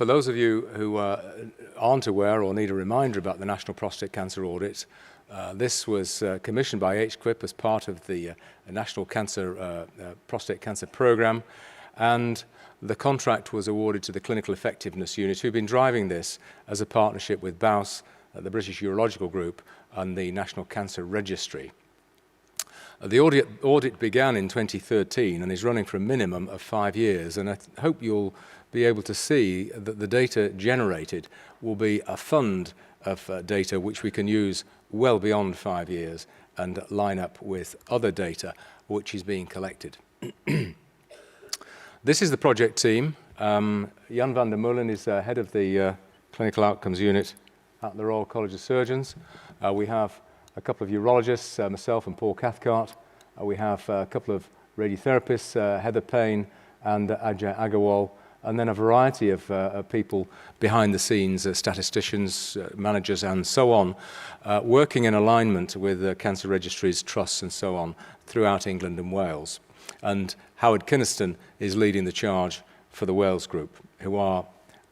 For those of you who aren't aware or need a reminder about the National Prostate Cancer Audit, this was commissioned by HQIP as part of the National Prostate Cancer Programme, and the contract was awarded to the Clinical Effectiveness Unit, who've been driving this as a partnership with BAUS, the British Urological Group, and the National Cancer Registry. The audit began in 2013 and is running for a minimum of 5 years, and I hope you'll be able to see that the data generated will be a fund of data which we can use well beyond 5 years and line up with other data which is being collected. This is the project team. Jan van der Mullen is head of the Clinical Outcomes Unit at the Royal College of Surgeons. We have a couple of urologists, myself and Paul Cathcart. We have a couple of radiotherapists, Heather Payne and Ajay Agarwal, and then a variety of people behind the scenes, statisticians, managers, and so on, working in alignment with cancer registries, trusts, and so on throughout England and Wales. And Howard Kynaston is leading the charge for the Wales group, who are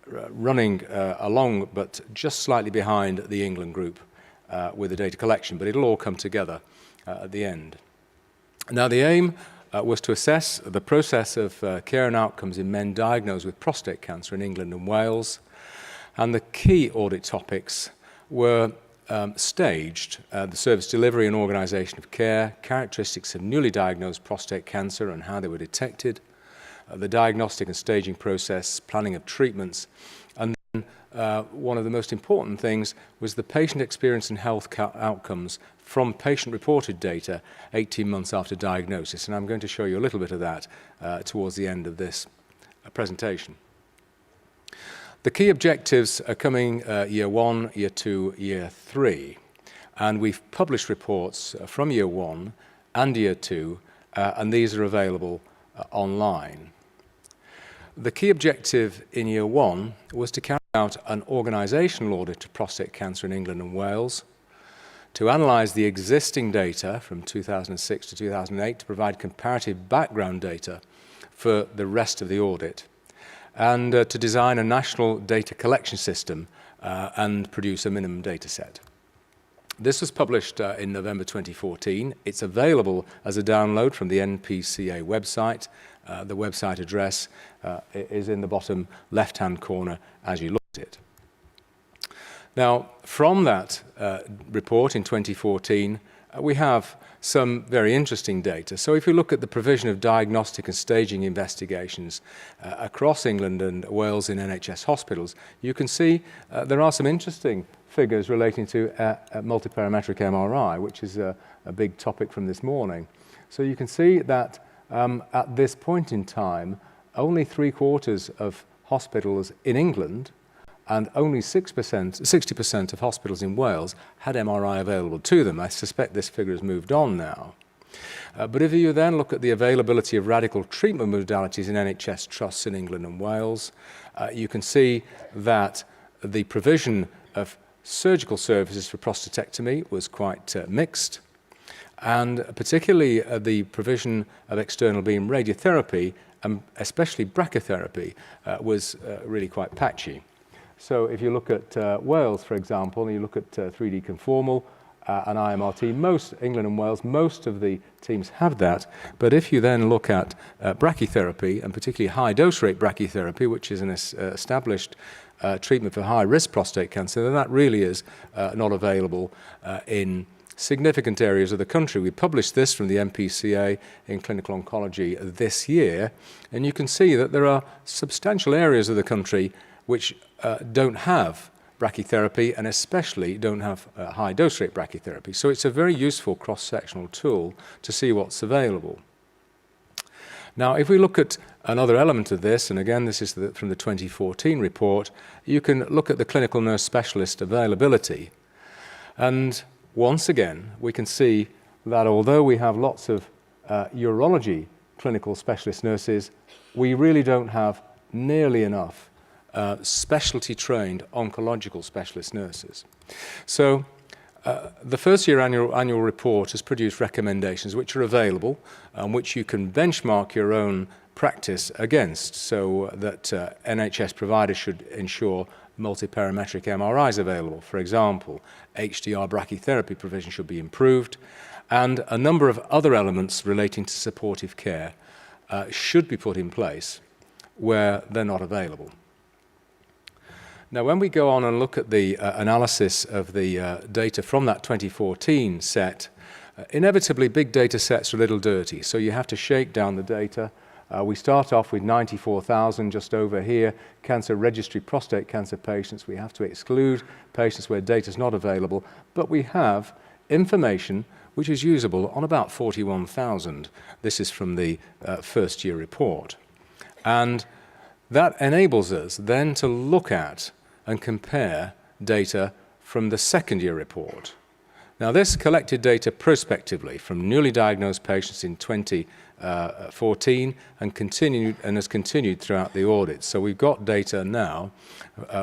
running along but just slightly behind the England group with the data collection, but it'll all come together at the end. Now, the aim was to assess the process of care and outcomes in men diagnosed with prostate cancer in England and Wales, and the key audit topics were staged, the service delivery and organisation of care, characteristics of newly diagnosed prostate cancer and how they were detected, the diagnostic and staging process, planning of treatments, and then one of the most important things was the patient experience and health outcomes from patient-reported data 18 months after diagnosis, and I'm going to show you a little bit of that towards the end of this presentation. The key objectives are coming year 1, year 2, year 3, and we've published reports from year 1 and year 2, and these are available online. The key objective in year 1 was to carry out an organisational audit of prostate cancer in England and Wales, to analyse the existing data from 2006 to 2008 to provide comparative background data for the rest of the audit, and to design a national data collection system and produce a minimum data set. This was published in November 2014. It's available as a download from the NPCA website. The website address is in the bottom left-hand corner as you look at it. Now, from that report in 2014, we have some very interesting data. So if you look at the provision of diagnostic and staging investigations across England and Wales in NHS hospitals, you can see there are some interesting figures relating to multiparametric MRI, which is a big topic from this morning. So you can see that at this point in time, only 3/4 of hospitals in England and only 60% of hospitals in Wales had MRI available to them. I suspect this figure has moved on now. But if you then look at the availability of radical treatment modalities in NHS trusts in England and Wales, you can see that the provision of surgical services for prostatectomy was quite mixed, and particularly the provision of external beam radiotherapy, and especially brachytherapy, was really quite patchy. So if you look at Wales, for example, and you look at 3D conformal and IMRT, England and Wales, most of the teams have that. But if you then look at brachytherapy, and particularly high dose rate brachytherapy, which is an established treatment for high-risk prostate cancer, then that really is not available in significant areas of the country. We published this from the NPCA in clinical oncology this year, and you can see that there are substantial areas of the country which don't have brachytherapy, and especially don't have high dose rate brachytherapy. So it's a very useful cross-sectional tool to see what's available. Now, if we look at another element of this, and again, this is from the 2014 report, you can look at the clinical nurse specialist availability. And once again, we can see that although we have lots of urology clinical specialist nurses, we really don't have nearly enough specialty-trained oncological specialist nurses. So The first year annual report has produced recommendations which are available and which you can benchmark your own practice against, so that NHS providers should ensure multiparametric MRIs available. For example, HDR brachytherapy provision should be improved, and a number of other elements relating to supportive care should be put in place where they're not available. Now, when we go on and look at the analysis of the data from that 2014 set, inevitably big data sets are a little dirty, so you have to shake down the data. We start off with 94,000 just over here, cancer registry prostate cancer patients. We have to exclude patients where data is not available, but we have information which is usable on about 41,000. This is from the first year report. And that enables us then to look at and compare data from the second year report. Now, this collected data prospectively from newly diagnosed patients in 2014 and has continued throughout the audit. So we've got data now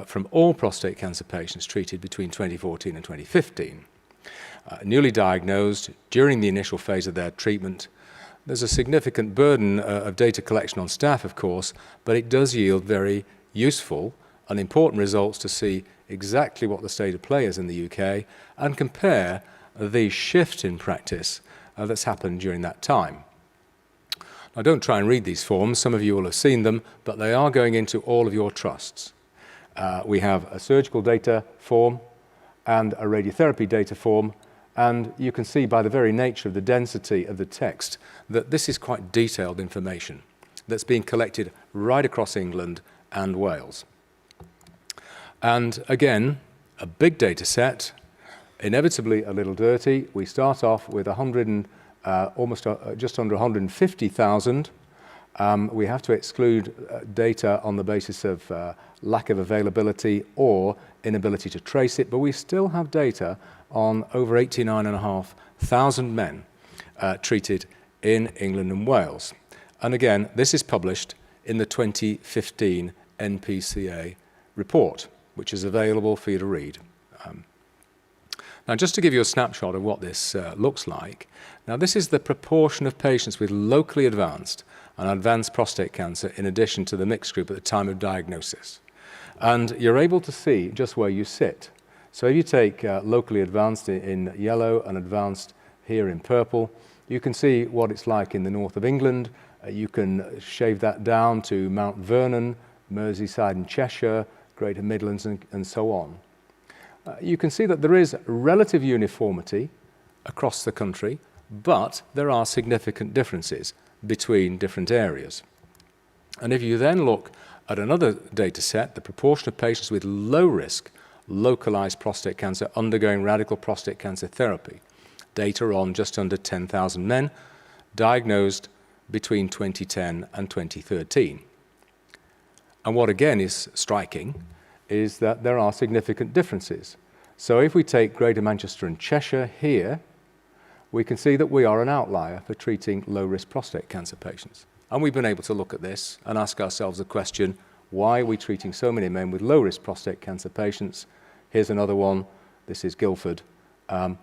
from all prostate cancer patients treated between 2014 and 2015. Newly diagnosed during the initial phase of their treatment. There's a significant burden of data collection on staff, of course, but it does yield very useful and important results to see exactly what the state of play is in the UK and compare the shift in practice that's happened during that time. Now, don't try and read these forms. Some of you will have seen them, but they are going into all of your trusts. We have a surgical data form and a radiotherapy data form, and you can see by the very nature of the density of the text that this is quite detailed information that's being collected right across England and Wales. And again, a big data set, inevitably a little dirty. We start off with just under 150,000. We have to exclude data on the basis of lack of availability or inability to trace it, but we still have data on over 89,500 men treated in England and Wales. And again, this is published in the 2015 NPCA report, which is available for you to read. Now, just to give you a snapshot of what this looks like, now this is the proportion of patients with locally advanced and advanced prostate cancer in addition to the mixed group at the time of diagnosis. And you're able to see just where you sit. So if you take locally advanced in yellow and advanced here in purple, you can see what it's like in the north of England. You can shave that down to Mount Vernon, Merseyside and Cheshire, Greater Midlands and so on. You can see that there is relative uniformity across the country, but there are significant differences between different areas. And if you then look at another data set, the proportion of patients with low risk localized prostate cancer undergoing radical prostate cancer therapy, data on just under 10,000 men diagnosed between 2010 and 2013. And what again is striking is that there are significant differences. So if we take Greater Manchester and Cheshire here, we can see that we are an outlier for treating low-risk prostate cancer patients. And we've been able to look at this and ask ourselves the question, why are we treating so many men with low-risk prostate cancer patients? Here's another one. This is Guildford. And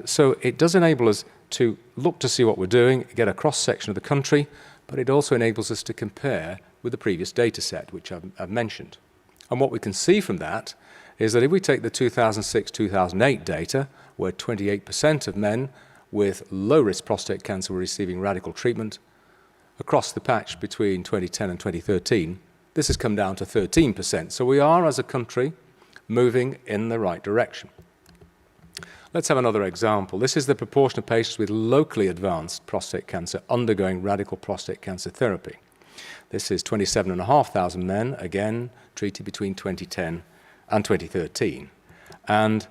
so it does enable us to look to see what we're doing, get a cross-section of the country, but it also enables us to compare with the previous data set, which I've mentioned. And what we can see from that is that if we take the 2006-2008 data, where 28% of men with low-risk prostate cancer were receiving radical treatment, across the patch between 2010 and 2013, this has come down to 13%. So we are, as a country, moving in the right direction. Let's have another example. This is the proportion of patients with locally advanced prostate cancer undergoing radical prostate cancer therapy. This is 27,500 men, again, treated between 2010 and 2013. And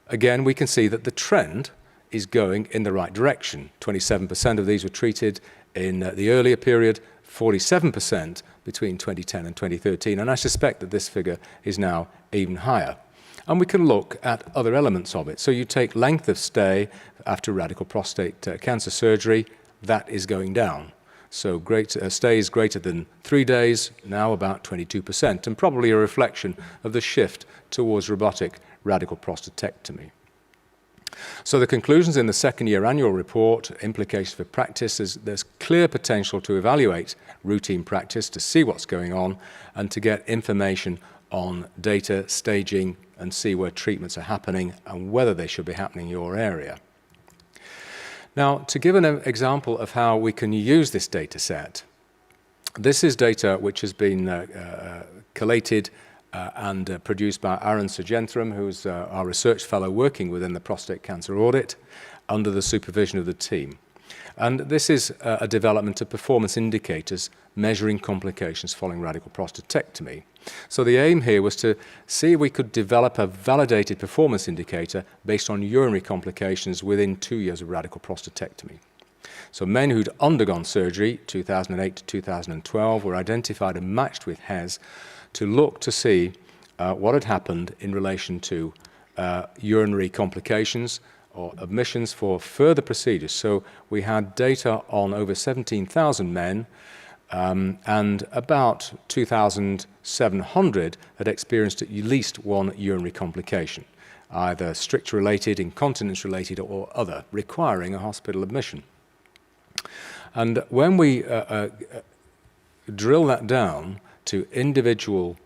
again, we can see that the trend is going in the right direction. 27% of these were treated in the earlier period, 47% between 2010 and 2013. And I suspect that this figure is now even higher. And we can look at other elements of it. So you take length of stay after radical prostate cancer surgery, that is going down. So stays greater than 3 days, now about 22%, and probably a reflection of the shift towards robotic radical prostatectomy. So the conclusions in the second-year annual report, implications for practice, is there's clear potential to evaluate routine practice, to see what's going on, and to get information on data, staging, and see where treatments are happening and whether they should be happening in your area. Now, to give an example of how we can use this data set, this is data which has been collated and produced by Aaron Sargentram, who's our research fellow working within the prostate cancer audit under the supervision of the team. And this is a development of performance indicators measuring complications following radical prostatectomy. So the aim here was to see if we could develop a validated performance indicator based on urinary complications within 2 years of radical prostatectomy. So men who'd undergone surgery, 2008 to 2012, were identified and matched with HES to look to see what had happened in relation to urinary complications or admissions for further procedures. So we had data on over 17,000 men, and about 2,700 had experienced at least one urinary complication, either stricture-related, incontinence-related, or other, requiring a hospital admission. And when we drill that down to individual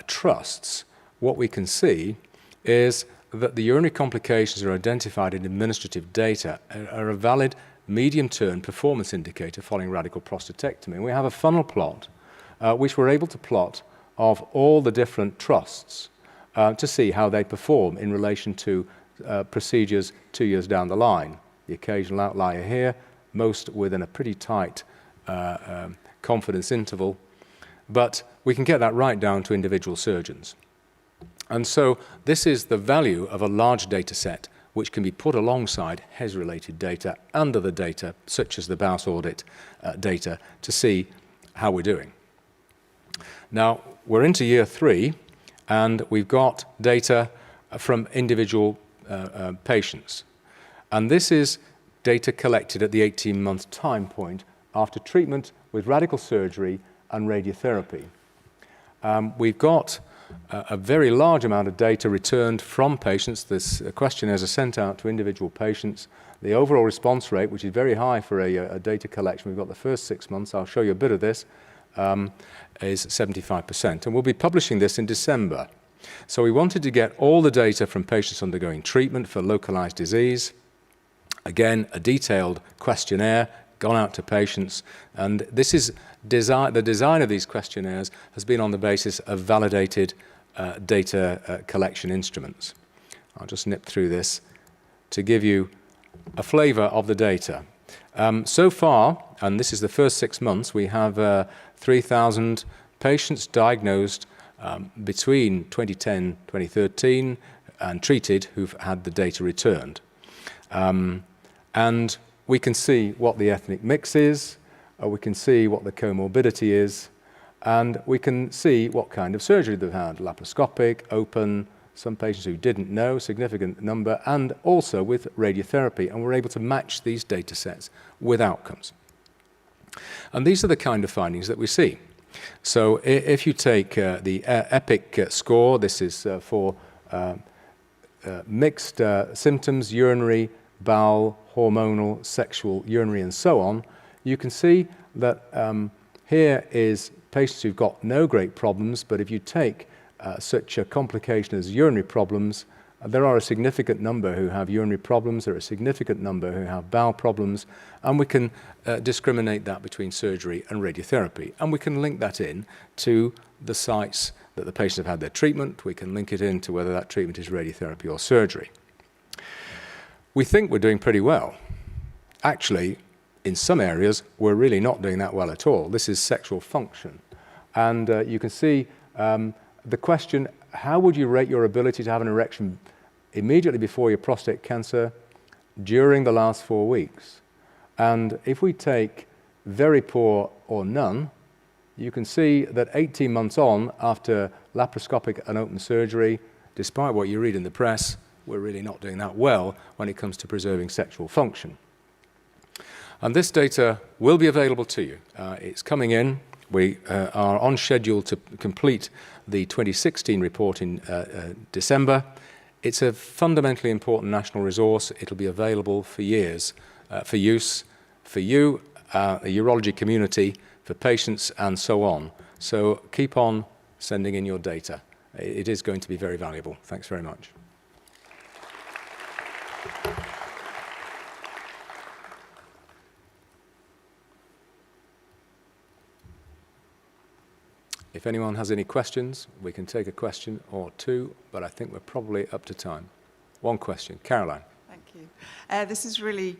trusts, what we can see is that the urinary complications are identified in administrative data are a valid medium-term performance indicator following radical prostatectomy. And we have a funnel plot which we're able to plot of all the different trusts to see how they perform in relation to procedures 2 years down the line. The occasional outlier here, most within a pretty tight confidence interval, but we can get that right down to individual surgeons. And so this is the value of a large data set which can be put alongside HES-related data and other data, such as the BAUS audit data, to see how we're doing. Now, we're into year 3, and we've got data from individual patients. And this is data collected at the 18-month time point after treatment with radical surgery and radiotherapy. We've got a very large amount of data returned from patients. This questionnaires are sent out to individual patients. The overall response rate, which is very high for a data collection, we've got the first 6 months, I'll show you a bit of this, is 75%. And we'll be publishing this in December. So we wanted to get all the data from patients undergoing treatment for localized disease. Again, a detailed questionnaire gone out to patients, and this is the design of these questionnaires has been on the basis of validated data collection instruments. I'll just nip through this to give you a flavor of the data. So far, and this is the first 6 months, we have 3,000 patients diagnosed between 2010, 2013 and treated who've had the data returned. And we can see what the ethnic mix is, we can see what the comorbidity is, and we can see what kind of surgery they've had, laparoscopic, open, some patients who didn't know, significant number, and also with radiotherapy, and we're able to match these data sets with outcomes. And these are the kind of findings that we see. So if you take the EPIC score, this is for mixed symptoms, urinary, bowel, hormonal, sexual, urinary, and so on, you can see that here is patients who've got no great problems, but if you take such a complication as urinary problems, there are a significant number who have urinary problems, there are a significant number who have bowel problems, and we can discriminate that between surgery and radiotherapy. And we can link that in to the sites that the patients have had their treatment. We can link it into whether that treatment is radiotherapy or surgery. We think we're doing pretty well. Actually, in some areas, we're really not doing that well at all. This is sexual function. And you can see the question, how would you rate your ability to have an erection immediately before your prostate cancer during the last 4 weeks? And if we take very poor or none, you can see that 18 months on, after laparoscopic and open surgery, despite what you read in the press, we're really not doing that well when it comes to preserving sexual function. And this data will be available to you. It's coming in. We are on schedule to complete the 2016 report in December. It's a fundamentally important national resource. It'll be available for years for use for you, the urology community, for patients, and so on. So keep on sending in your data. It is going to be very valuable. Thanks very much. If anyone has any questions, we can take a question or two, but I think we're probably up to time. One question. Caroline. Thank you. This is really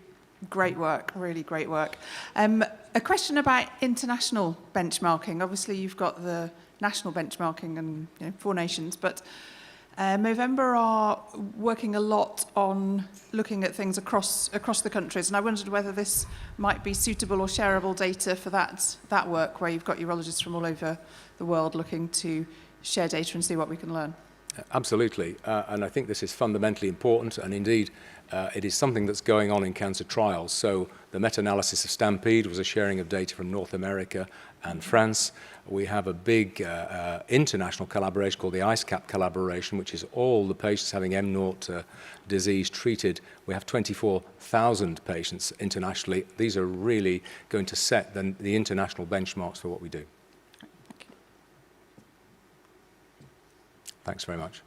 great work, really great work. A question about international benchmarking. Obviously, you've got the national benchmarking and 4 nations, but Movember are working a lot on looking at things across the countries, and I wondered whether this might be suitable or shareable data for that work, where you've got urologists from all over the world looking to share data and see what we can learn. Absolutely, and I think this is fundamentally important, and indeed it is something that's going on in cancer trials. So the meta-analysis of Stampede was a sharing of data from North America and France. We have a big international collaboration called the IceCap collaboration, which is all the patients having M0 disease treated. We have 24,000 patients internationally. These are really going to set the international benchmarks for what we do. Thanks very much.